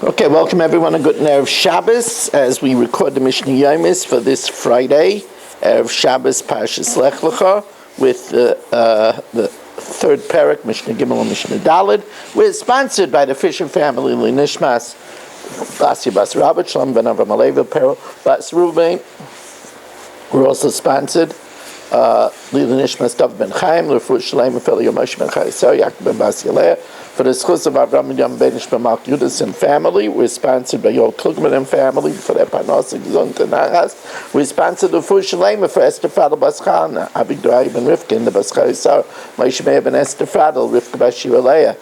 Okay, welcome everyone and good Erev Shabbos as we record the Mishna Yomis for this Friday, Erev Shabbos Parshas Lech Lecha, with the third parak, Mishna Gimel and Mishna Daled. We're sponsored by the Fisher family, Nishmas, Basi Bas Rabbat, Shalom Ben Avram Alevi, Pero Bas Ruvain. We're also sponsored Lila Nishmas Dov Ben Chaim, Lefu Shalem, Feli Yomis Ben Chayesar, Yaakov Ben Bas Yaleh. For the schus of Avram and Yom Benish B'Malk Yudas and family, we're sponsored by Yoel Klugman and family for their Panos and Gizon Tanachas. We're sponsored by Fu Shalema for Esther Fadel Baschana, Abigdai Ben Rivka in the Baschayisar, Moshe Meir Ben Esther Fadel, Rivka Bashir Aleah,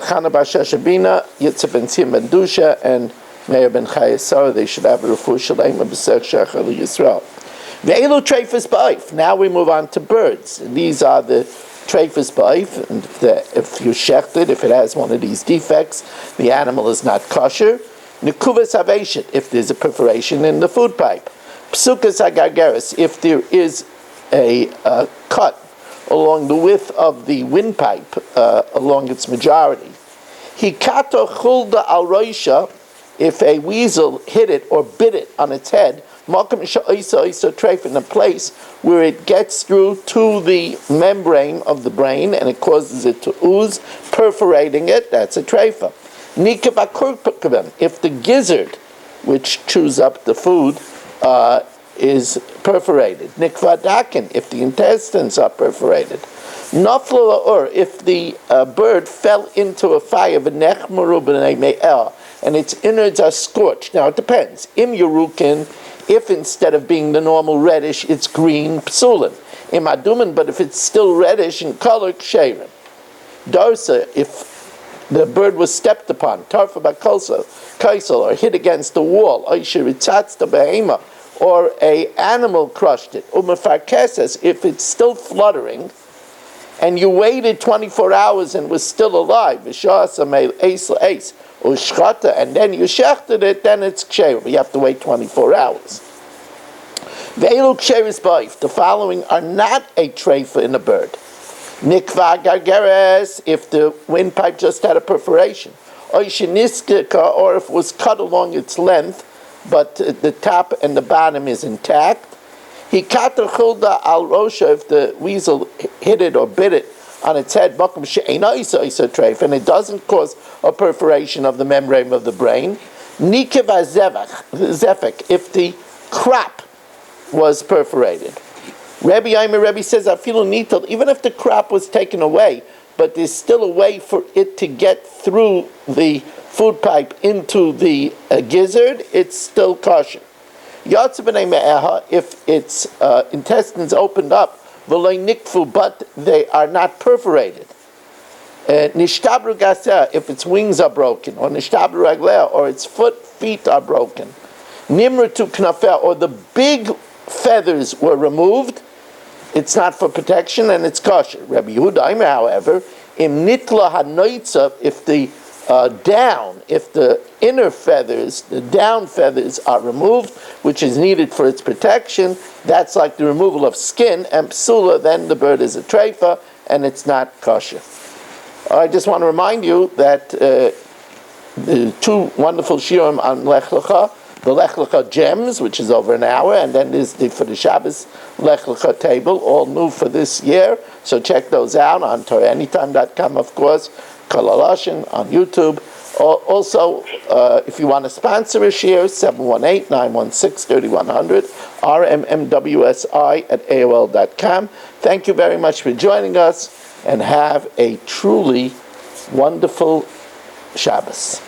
Chana Bashashabina, Yitzhak Ben Tzim Ben Dusha, and Meir Ben Chayesar. They should have a Fu Shalema B'Sech Shachar Yisrael. Ve'elu Treifus B'Oif. Now we move on to birds. These are the Treifus b'oif, and if you shecht it, if it has one of these defects, the animal is not kosher. Nekuvas haveshet, if there's a perforation in the food pipe. Psukas hagargeris, if there is a cut along the width of the windpipe, along its majority. Hikato chulda al roisha, if a weasel hit it or bit it on its head, Malkum Sha'isa treif, in a place where it gets through to the membrane of the brain and it causes it to ooze, perforating it, that's a treifa. Nikabakurpakabim, if the gizzard, which chews up the food, is perforated. Nikvadakin, if the intestines are perforated. Nafla or if the bird fell into a fire, and its innards are scorched. Now it depends. Im Yerukin, if instead of being the normal reddish, it's green, psulin. Im adumin, but if it's still reddish in color, ksherim. Darsa, if the bird was stepped upon, tarfa kaisel, or hit against the wall, oishiritzatz the behema, or a animal crushed it, umafarkeses, if it's still fluttering, and you waited 24 hours and was still alive, and then you shechted it, then it's ksher. You have to wait 24 hours. The following are not a treifa in a bird. Nikva gargeres, if the windpipe just had a perforation. Or if it was cut along its length, but the top and the bottom is intact. Hikater chulda al rosha, if the weasel hit it or bit it on its head, and it doesn't cause a perforation of the membrane of the brain. Nikiva zefek, if the crop was perforated. Rebbe says, even if the crop was taken away, but there's still a way for it to get through the food pipe into the gizzard, it's still kosher. If its intestines opened up, but they are not perforated. Nishtabru gaseh, if its wings are broken, or nishtabru ragleh, or its feet are broken. Nimratu knafeh, or the big feathers were removed, it's not for protection and it's kosher. Rabbi Yehuda, however, im nitla hanoitza, if the if the inner feathers, the down feathers are removed, which is needed for its protection, that's like the removal of skin, and psula, then the bird is a treifa, and it's not kosher. I just want to remind you that the two wonderful shiurim on Lech Lecha, the Lech Lecha Gems, which is over an hour, and then there's for the Shabbos Lech Lecha table, all new for this year, so check those out on TorahAnytime.com, of course, Kalalashin on YouTube. Also, if you want to sponsor a share, 718-916-3100, rmmwsi@aol.com. Thank you very much for joining us, and have a truly wonderful Shabbos.